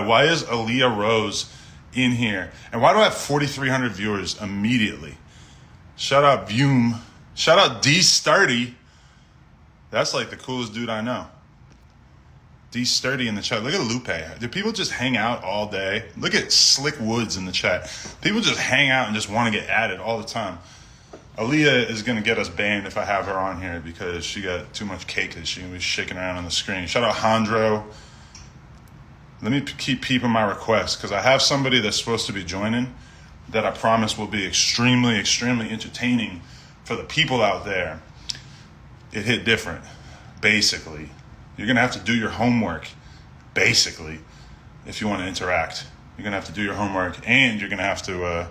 Why is Aaliyah Rose in here? And why do I have 4,300 viewers immediately? Shout out Vume. Shout out D Sturdy. That's like the coolest dude I know. D Sturdy in the chat. Look at Lupe. Do people just hang out all day? Look at Slick Woods in the chat. People just hang out and just want to get added all the time. Aaliyah is going to get us banned if I have her on here because she got too much cake that she was shaking around on the screen. Shout out Hondro. Let me keep peeping my requests because I have somebody that's supposed to be joining that I promise will be extremely, extremely entertaining for the people out there. It hit different, basically. You're going to have to do your homework, basically, if you want to interact. You're going to have to do your homework and you're going to have to...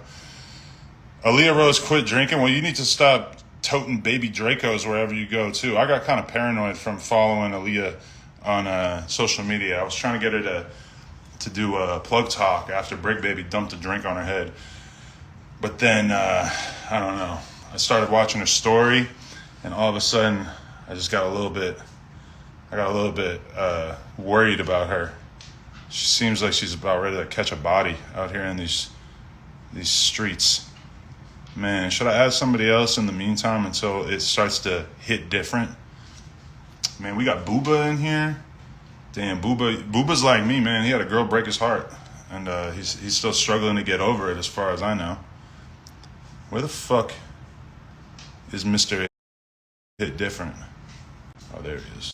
Aaliyah Rose quit drinking. Well, you need to stop toting baby Dracos wherever you go, too. I got kind of paranoid from following Aaliyah on social media. I was trying to get her to do a plug talk after Brick Baby dumped a drink on her head. But then, I don't know. I started watching her story, and all of a sudden, I got a little bit worried about her. She seems like she's about ready to catch a body out here in these streets. Man, should I add somebody else in the meantime until it starts to hit different? Man, we got Booba in here. Damn, Booba's like me, man. He had a girl break his heart, and he's still struggling to get over it as far as I know. Where the fuck is Mr. Hit Different? Oh, there he is.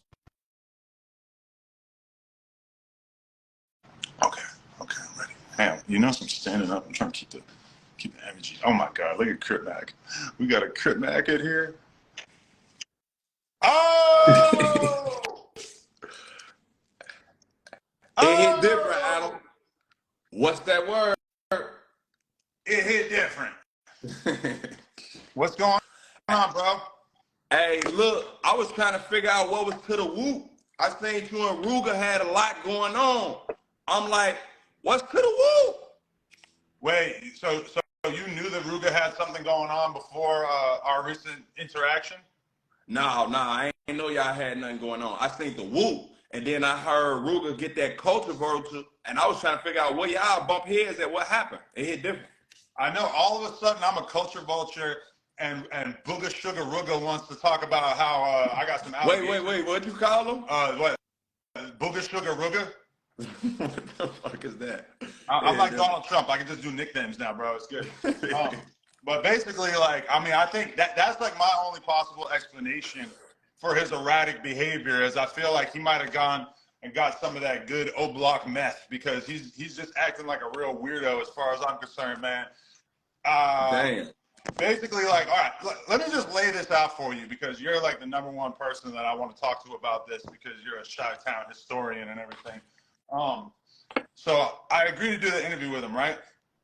Okay, I'm ready. Damn, you know, I'm standing up. I'm trying to keep the energy. Oh my God, look at Crip Mac. We got a Crip Mac in here. Oh! It hit different, Adam. What's that word? It hit different. What's going on, bro? Hey, look, I was trying to figure out what was to the whoop. I seen you and Ruger had a lot going on. I'm like, what's to the whoop? Wait, so you knew that Ruger had something going on before our recent interaction? No, I ain't know y'all had nothing going on. I seen the whoop, and then I heard Ruger get that culture vulture, and I was trying to figure out where y'all bump heads at. What happened? It hit different. I know all of a sudden I'm a culture vulture, and Booga Sugar Ruga wants to talk about how I got some allegations. Wait, what'd you call him? What? Booga Sugar Ruga? What the fuck is that? I'm like Donald Trump. I can just do nicknames now, bro. It's good. But basically, like, I mean, I think that's like my only possible explanation for his erratic behavior is I feel like he might have gone and got some of that good O-block meth because he's just acting like a real weirdo as far as I'm concerned, man. Damn. Basically, like, all right, let me just lay this out for you because you're like the #1 person that I want to talk to about this because you're a Chi-Town historian and everything. So I agreed to do the interview with him, right?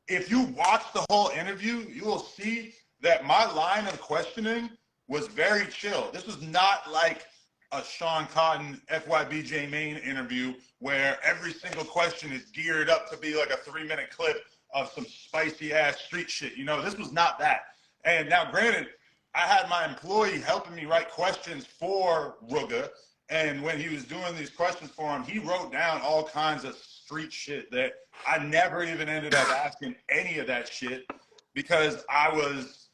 If you watch the whole interview, you will see that my line of questioning was very chill. This was not like a Sean Cotton FYB jmane interview where every single question is geared up to be like a 3-minute clip of some spicy ass street shit. You know, this was not that. And now granted, I had my employee helping me write questions for Ruga. And when he was doing these questions for him, he wrote down all kinds of street shit that I never even ended up asking any of that shit because I was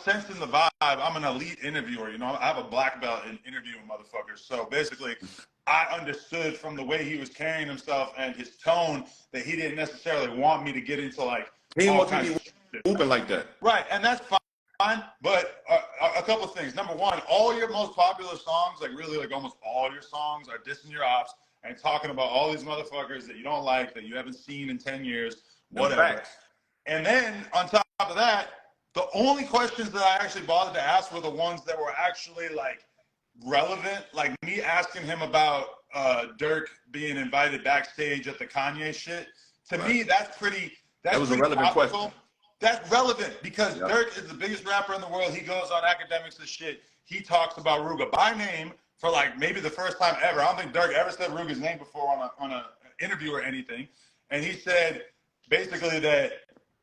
sensing the vibe. I'm an elite interviewer, you know. I have a black belt in interviewing motherfuckers. So basically, I understood from the way he was carrying himself and his tone that he didn't necessarily want me to get into like all kinds of shit. Moving like that. Right, and that's fine. But a couple of things. Number one, all your most popular songs, like really like almost all your songs are dissing your ops and talking about all these motherfuckers that you don't like, that you haven't seen in 10 years, whatever. And then on top of that, the only questions that I actually bothered to ask were the ones that were actually like relevant, like me asking him about Dirk being invited backstage at the Kanye shit. To me, that was a relevant question. That's relevant because Dirk is the biggest rapper in the world. He goes on academics and shit. He talks about Ruga by name for like maybe the first time ever. I don't think Dirk ever said Ruga's name before on a interview or anything. And he said basically that,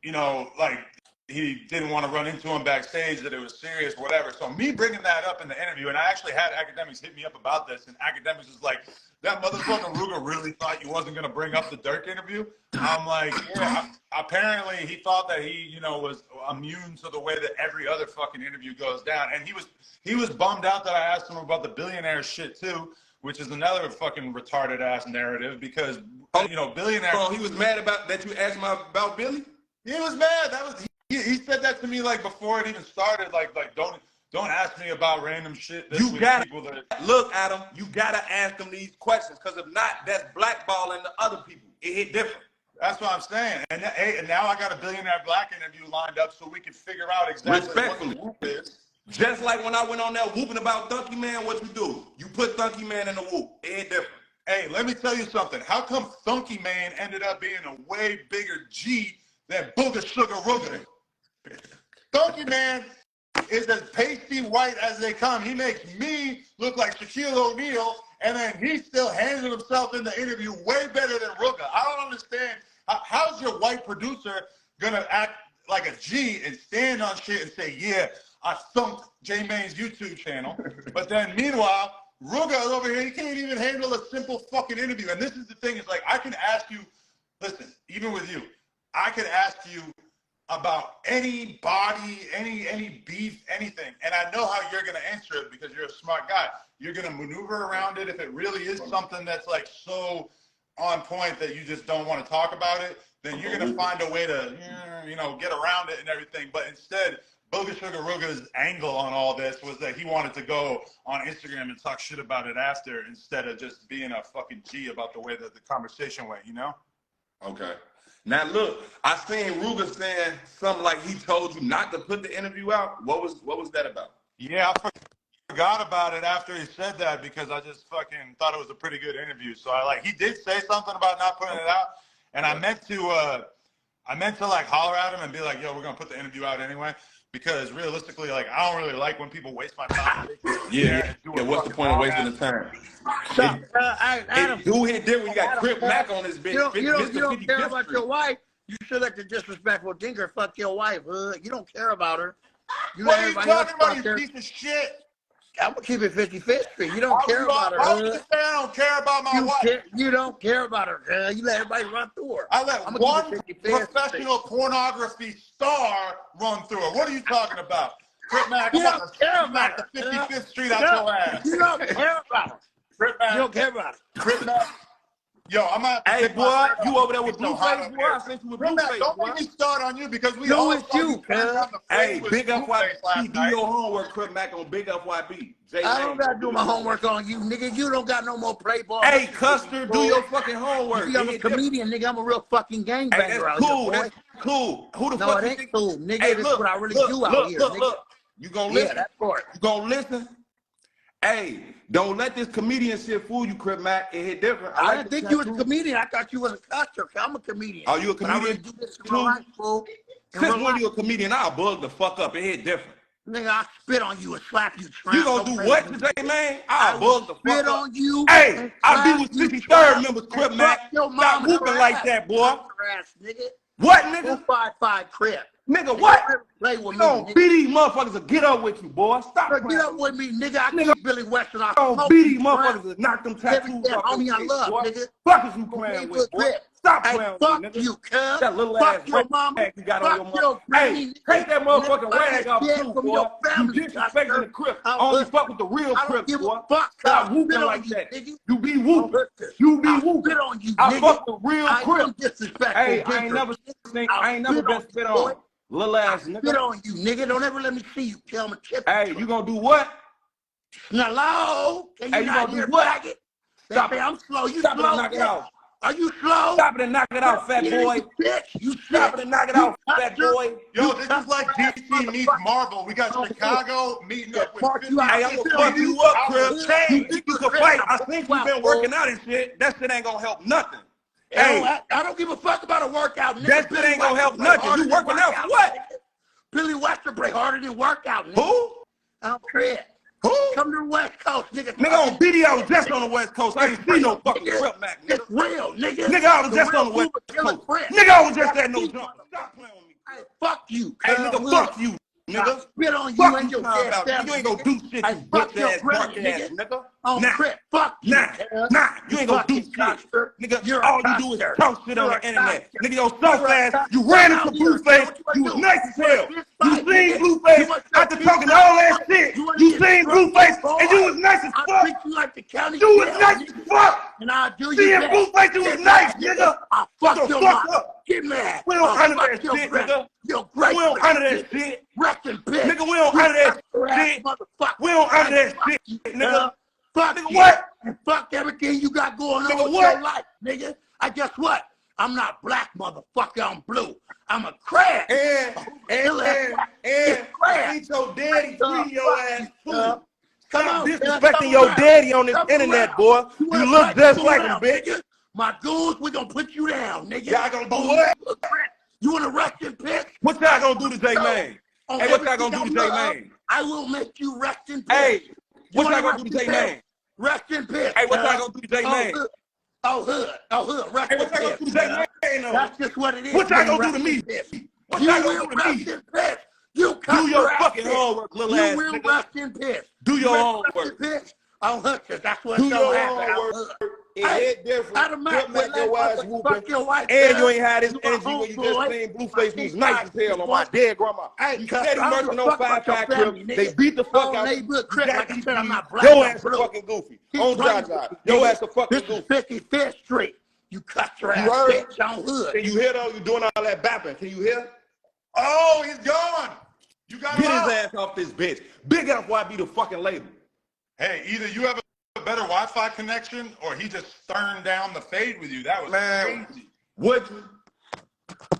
you know, like he didn't want to run into him backstage, that it was serious, whatever. So me bringing that up in the interview, and I actually had Academics hit me up about this, and Academics was like, that motherfucking Ruger really thought you wasn't going to bring up the Dirk interview? I'm like, yeah, apparently he thought that he, you know, was immune to the way that every other fucking interview goes down. And he was bummed out that I asked him about the billionaire shit too, which is another fucking retarded ass narrative because, you know, billionaire. Oh, he was mad about that you asked him about Billy? He was mad. That was he said that to me like before it even started. Like don't ask me about random shit. You gotta look, Adam. You gotta ask them these questions because if not, that's blackballing the other people. It hit different. That's what I'm saying. And now I got a billionaire black interview lined up so we can figure out exactly what the whoop is. Just like when I went on there whooping about Thunky Man, what you do? You put Thunky Man in the whoop. It hit different. Hey, let me tell you something. How come Thunky Man ended up being a way bigger G than Booger Sugar Rooger? Thunky Man is as pasty white as they come. He makes me look like Shaquille O'Neal, and then he still handled himself in the interview way better than Rooker. I don't understand. How's your white producer gonna act like a G and stand on shit and say, yeah, I thumped J-Mane's YouTube channel, but then meanwhile, Ruga is over here, he can't even handle a simple fucking interview. And this is the thing, is like, I can ask you, listen, even with you, I could ask you about any body, any beef, anything. And I know how you're gonna answer it because you're a smart guy. You're gonna maneuver around it if it really is something that's like so on point that you just don't want to talk about it, then you're gonna find a way to, you know, get around it and everything. But instead, Booger Sugar Ruga's angle on all this was that he wanted to go on Instagram and talk shit about it after instead of just being a fucking G about the way that the conversation went, you know? Okay. Now look, I seen Ruger saying something like he told you not to put the interview out. What was that about? Yeah, I forgot about it after he said that because I just fucking thought it was a pretty good interview. So he did say something about not putting it out, and I meant to like holler at him and be like, yo, we're gonna put the interview out anyway. Because realistically, like, I don't really like when people waste my time. Yeah, what's the point of wasting the time? Adam, dude hit different. You got Crip Mac on this bitch. You don't care about your wife. You should let the disrespectful dinker fuck your wife. You don't care about her. What are you talking about, you piece of shit? I'm gonna keep it 50-50. You don't care about her. Why would you say I don't care about my wife? You don't care about her. You let everybody run through her. I let one professional pornography star run through her. What are you talking about? Crip Mac, you don't care about her. 55th Street out your ass. You don't care about her. Crip Mac. You don't care about her. Crip Mac. Yo, I'm not. Hey, boy, you over there with Blueface, boy? I sent you with Blueface, don't make me start on you because we all you, Hey, Big FYB, do your homework, Crip Mac, on Big FYB. I don't gotta do my homework on you, nigga. You don't got no more playboy. Hey, Custer, do your fucking homework. I'm a comedian, nigga. I'm a real fucking gangbanger. Hey, that's cool. That's cool. Who the fuck? No, it ain't cool, nigga. Hey, this is what I really do out here, nigga. Look. You gonna listen? Yeah, that's for it. You gonna listen? Hey, don't let this comedian shit fool you, Crip Mac. It hit different. I didn't think you was a comedian. I thought you was a custer. I'm a comedian. Are you a comedian? I really do this in my life, fool. Since when you a comedian, I'll bug the fuck up. It hit different. Nigga, I'll spit on you and slap you. You gonna do what today, man? I'll bug the fuck up. Spit on you. Hey, I'll be with 53rd members, Crip Mac. Stop whooping like that, boy. What, nigga? 255 Crip. Nigga, what? Play with me, nigga. Beat these motherfuckers to get up with you, boy. Stop playing. Get up with me, nigga. I keep Billy Western off. Don't beat these motherfuckers to knock them tattoos off. Homie, I love, nigga. Fuck is you playing with, boy? Stop playing with me, nigga. Fuck you, cuz. That little fuck ass your mama. You got on your mama. Hey, take that motherfucking rag off too, boy. You disrespecting the Crip. I only fuck with the real Crip, boy. Stop whooping like that. You be whooping. You be whooping. I fuck the real Crip. Hey, I ain't never been spit on. Little ass nigga. Spit on you, nigga. Don't ever let me see you. Tell me chip. Hey, you gonna do what? Hello? Can you not gonna do what? Stop it. I'm slow. You Stop slow. it and knock it out. Are you slow? Stop it and knock it out, fat boy. You stop it and knock it out, fat boy. Yo, this is like DC meets Marvel. We got Chicago meeting up with 50. Hey, I'm gonna fuck you up, Crip. You think you can fight? I think you've been working out and shit. That shit ain't gonna help nothing. Hey, I don't give a fuck about a workout, nigga. That shit ain't gonna help nothing. You working out for what? Billy Western play harder than workout, nigga. Who? I'm Chris. Who? Come to the West Coast, nigga. Nigga on video just on the West Coast. I ain't see no fucking Crip Mac, nigga. It's real, nigga. Nigga, I was just on the West Coast. Nigga, I was just at no jump. Stop playing with me. Fuck you. Hey, nigga, fuck you, nigga. Spit on you Fuck and you, your dead family. you ain't gonna do shit, you bitch ass, dark ass, nigga. On Crip, fuck you. Nah, you ain't gonna do shit. Nigga, all you do is talk shit on the internet. Nigga, yo, so fast, you ran into Blueface, you was nice as hell. You seen Blueface after talking all that shit. You seen Blueface, and you was nice as fuck. You was nice as fuck. And I'll do you Seeing Blueface, you was nice, nigga. I'll fuck your fuck mom. up. Get mad. We don't honor that shit, nigga. We don't honor that shit. Rest in peace. Nigga, we don't honor that shit. We don't honor that shit, nigga. Fuck nigga, you. what? And fuck everything you got going Nigga, on with what? your life, nigga. I guess what? I'm not black, motherfucker. I'm blue. I'm a crab. And ain't your daddy treating your ass too. Stop disrespecting your daddy on this internet, boy. You look just like him, bitch. My goons, we gonna put you down, nigga. Y'all gonna do what? You wanna rest in peace? What y'all gonna do to jmane? Hey, what y'all gonna do to jmane? I will make you rest in peace. Hey, what y'all gonna do to jmane? Rest in peace. Hey, what y'all gonna do to jmane? Oh, hood. Rest Hey, what y'all gonna do to jmane? That's just what it is. What y'all gonna do to me? What y'all gonna do to me? You do your fucking homework, little ass nigga. You will rest in peace. Do your homework. Oh, Hutchins, that's what do it's your gonna homework. Hey, It different. Crip Mac, your ass whooping. Your wife, and you ain't had this energy my when you homeboy. just seen Blueface was nice as hell on my dead grandma. Hey, You said he I don't murdered give a on fuck about your 5-5 family, Crip. nigga. They beat the fuck Oh, out they of good Crip. Like I said, I'm not black. Your I'm ass blue. a fucking goofy. Keep On running, Jaja. Your ass a fucking This goofy. is 55th Street. You cut your ass, heard? bitch, on hood. Can you hear though? You doing all that bapping. Can you hear? Oh, he's gone. You got Get him his out. ass off this bitch. Big FYB the fucking label. Hey, either you have a better Wi-Fi connection or he just sterned down the fade with you. That was crazy. What?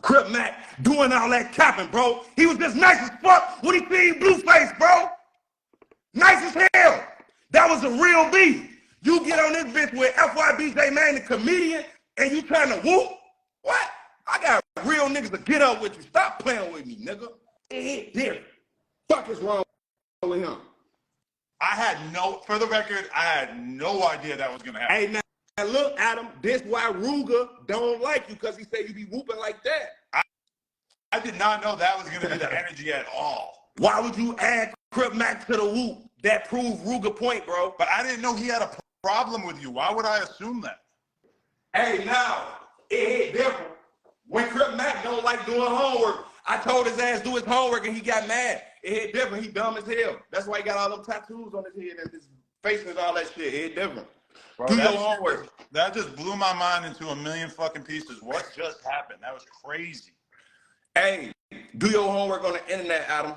Crip Mac doing all that capping, bro. He was just nice as fuck when he seen Blueface, bro. Nice as hell. That was a real beef. You get on this bitch with FYB jmane, the comedian, and you trying to whoop? What? I got real niggas to get up with you. Stop playing with me, nigga. It different. Fuck is wrong with him? For the record, I had no idea that was going to happen. Hey, now look, Adam, this why Ruger don't like you, because he said you be whooping like that. I did not know that was going to be the energy at all. Why would you add Crip Mac to the whoop? That proved Ruger point, bro. But I didn't know he had a problem with you. Why would I assume that? Hey, now, it hit different. When Crip Mac don't like doing homework, I told his ass do his homework and he got mad. It hit different. He dumb as hell. That's why he got all them tattoos on his head and his face and all that shit. It hit different. Bro, do your homework. That just blew my mind into a million fucking pieces. What just happened? That was crazy. Hey, do your homework on the internet, Adam.